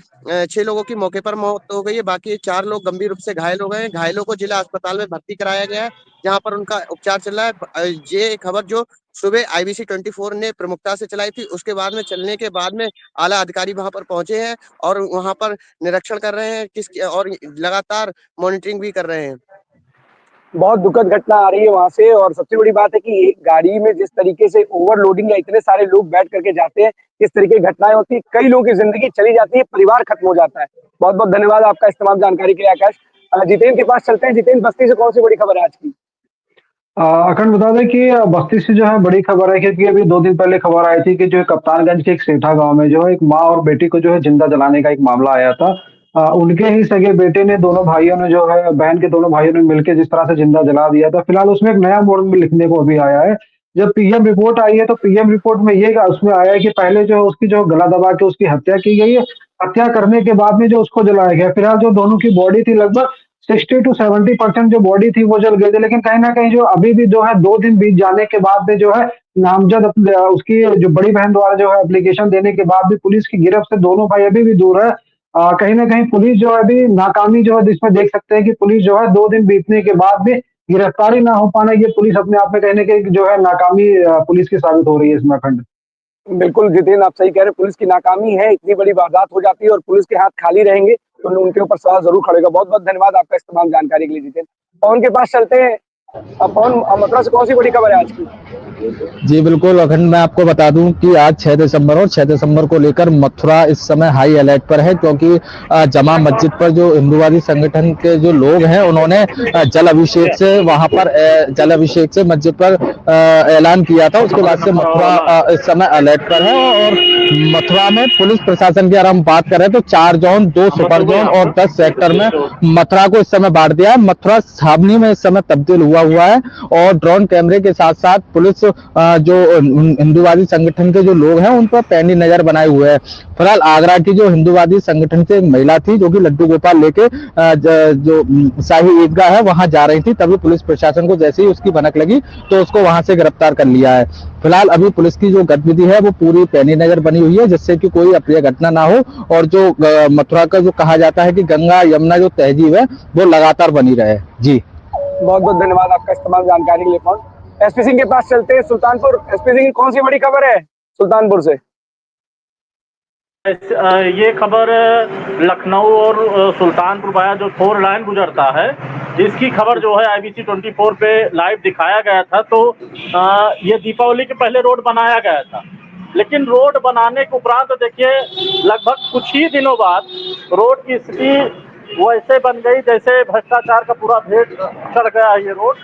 [SPEAKER 15] 6 लोगों की मौके पर मौत हो गई है। बाकी 4 लोग गंभीर रूप से घायल हो गए हैं। घायलों को जिला अस्पताल में भर्ती कराया गया है, जहां पर उनका उपचार चल रहा है। ये खबर जो सुबह IBC 24 ने प्रमुखता से चलाई थी, उसके बाद में चलने के बाद में आला अधिकारी वहां पर पहुंचे हैं और वहां पर निरीक्षण कर रहे हैं और लगातार मॉनिटरिंग भी कर रहे हैं।
[SPEAKER 1] बहुत दुखद घटना आ रही है वहां से और सबसे बड़ी बात है कि एक गाड़ी में जिस तरीके से ओवरलोडिंग या इतने सारे लोग बैठ करके जाते हैं, इस तरीके की घटनाएं होती है, कई लोगों की जिंदगी चली जाती है, परिवार खत्म हो जाता है। बहुत बहुत धन्यवाद आपका इस तमाम जानकारी के लिए। आकाश, जितेंद्र के पास चलते हैं। जितेंद्र, बस्ती से कौन सी बड़ी खबर है आज की?
[SPEAKER 10] अखंड बता दें कि बस्ती से जो है बड़ी खबर है, क्योंकि अभी 2 दिन पहले खबर आई थी कि जो कप्तानगंज के एक सेठा गांव में जो है एक माँ और बेटी को जो है जिंदा जलाने का एक मामला आया था। उनके ही सगे बेटे ने, दोनों भाइयों ने जो है, बहन के दोनों भाइयों ने मिलकर जिस तरह से जिंदा जला दिया था, फिलहाल उसमें एक नया मोड़ में लिखने को अभी आया है। जब पीएम रिपोर्ट आई है तो पीएम रिपोर्ट में ये उसमें आया है कि पहले जो उसकी जो गला दबा के उसकी हत्या की गई है, हत्या करने के बाद में जो उसको जलाया गया। फिलहाल जो दोनों की बॉडी थी, लगभग 60 to 70% जो बॉडी थी वो जल गई थी, लेकिन कहीं ना कहीं जो अभी भी जो है 2 दिन बीत जाने के बाद में जो है नामजद उसकी जो बड़ी बहन द्वारा जो है एप्लीकेशन देने के बाद भी पुलिस की गिरफ्त से दोनों भाई अभी भी दूर है। कहीं ना कहीं पुलिस जो है अभी नाकामी जो है, जिसमें देख सकते हैं कि पुलिस जो है 2 दिन बीतने के बाद भी गिरफ्तारी ना हो पाना, ये पुलिस अपने आप में कहीं ना कहीं जो है नाकामी पुलिस की साबित हो रही है इसमें। अखंड,
[SPEAKER 1] बिल्कुल जितेंद्र, आप सही कह रहे हैं, पुलिस की नाकामी है, इतनी बड़ी वारदात हो जाती है और पुलिस के हाथ खाली रहेंगे तो उनके ऊपर सवाल जरूर खड़े होगा। बहुत बहुत धन्यवाद आपका इस तमाम जानकारी के लिए जितेंद्र। पवन के पास चलते हैं। अब पवन, मथुरा से कौन सी बड़ी खबर है आज की?
[SPEAKER 16] जी बिल्कुल अखंड, मैं आपको बता दूं कि आज 6 दिसंबर और 6 दिसंबर को लेकर मथुरा इस समय हाई अलर्ट पर है, क्योंकि जमा मस्जिद पर जो हिंदूवादी संगठन के जो लोग हैं उन्होंने जल अभिषेक से वहां पर जल अभिषेक से मस्जिद पर ऐलान किया था। उसके बाद से मथुरा इस समय अलर्ट पर है और मथुरा में पुलिस प्रशासन की अगर हम बात करें तो 4 जोन, 2 सुपर जोन और 10 सेक्टर में मथुरा को इस समय बांट दिया है। मथुरा छावनी में इस समय तब्दील हुआ है और ड्रोन कैमरे के साथ साथ पुलिस जो हिंदूवादी संगठन के जो लोग हैं उन पर पैनी नजर बनाए हुए हैं। फिलहाल आगरा की जो हिंदूवादी संगठन से एक महिला थी जो कि लड्डू गोपाल लेके जो शाही ईदगाह है वहां जा रही थी, तभी पुलिस प्रशासन को जैसे ही उसकी भनक लगी तो उसको वहां से गिरफ्तार कर लिया है। फिलहाल अभी पुलिस की जो गतिविधि है वो पूरी पैनी नजर बनी हुई है, जिससे कि कोई अप्रिय घटना ना हो और जो मथुरा का जो कहा जाता है कि गंगा यमुना जो तहजीब है वो लगातार बनी रहे। जी
[SPEAKER 1] बहुत बहुत धन्यवाद आपका इस तमाम जानकारी के लिए। कौन एसपी सिंह के पास चलते हैं, सुल्तानपुर। एसपी सिंह, कौन सी बड़ी खबर है सुल्तानपुर से?
[SPEAKER 17] ये खबर लखनऊ और सुल्तानपुर वाया जो 4 लाइन गुजरता है, इसकी खबर जो है IBC 24 पे लाइव दिखाया गया था। तो ये दीपावली के पहले रोड बनाया गया था, लेकिन रोड बनाने के उपरांत देखिए लगभग कुछ ही दिनों बाद रोड की स्थिति वैसे बन गई जैसे भ्रष्टाचार का पूरा भेद चढ़ गया। ये रोड,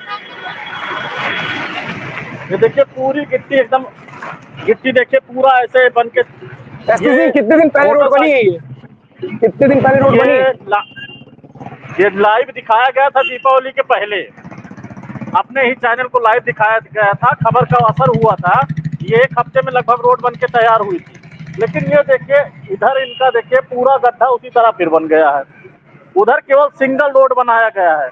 [SPEAKER 17] ये देखिए पूरी गिट्टी, एकदम गिट्टी देखिए पूरा ऐसे बन के।
[SPEAKER 1] कितने दिन पहले रोड बनी है ये? कितने दिन पहले रोड बनी?
[SPEAKER 17] ये लाइव दिखाया गया था दीपावली के पहले, अपने ही चैनल को लाइव दिखाया गया था, खबर का असर हुआ था। ये 1 हफ्ते में लगभग रोड बन के तैयार हुई थी, लेकिन ये देखिए इधर इनका देखिए पूरा गड्ढा उसी तरह फिर बन गया है। उधर केवल सिंगल रोड बनाया गया है,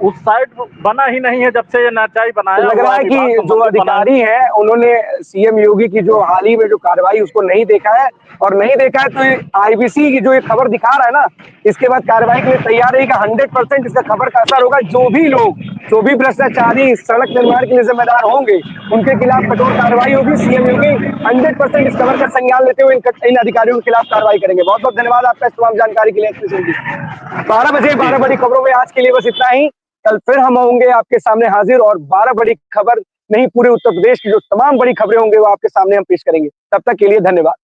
[SPEAKER 17] उस साइड बना ही नहीं है जब से ये नचाई बनाया।
[SPEAKER 1] लग रहा है कि जो अधिकारी हैं उन्होंने सीएम योगी की जो हाल ही में जो कार्रवाई उसको नहीं देखा है, और नहीं देखा है तो IBC की जो ये खबर दिखा रहा है ना, इसके बाद कार्रवाई के लिए तैयार रहेगा। 100% इसका खबर का असर होगा। जो भी लोग, जो भी भ्रष्टाचारी सड़क निर्माण के लिए जिम्मेदार होंगे उनके खिलाफ कठोर कार्रवाई होगी। सीएम योगी 100% इस खबर का संज्ञान लेते हुए इन अधिकारियों के खिलाफ कार्रवाई करेंगे। बहुत बहुत धन्यवाद आपका इस तमाम जानकारी के लिए। 12 बजे 12 बड़ी खबरों में आज के लिए बस इतना ही। कल फिर हम होंगे आपके सामने हाजिर और 12 बड़ी खबर नहीं, पूरे उत्तर प्रदेश की जो तमाम बड़ी खबरें होंगे वो आपके सामने हम पेश करेंगे। तब तक के लिए धन्यवाद।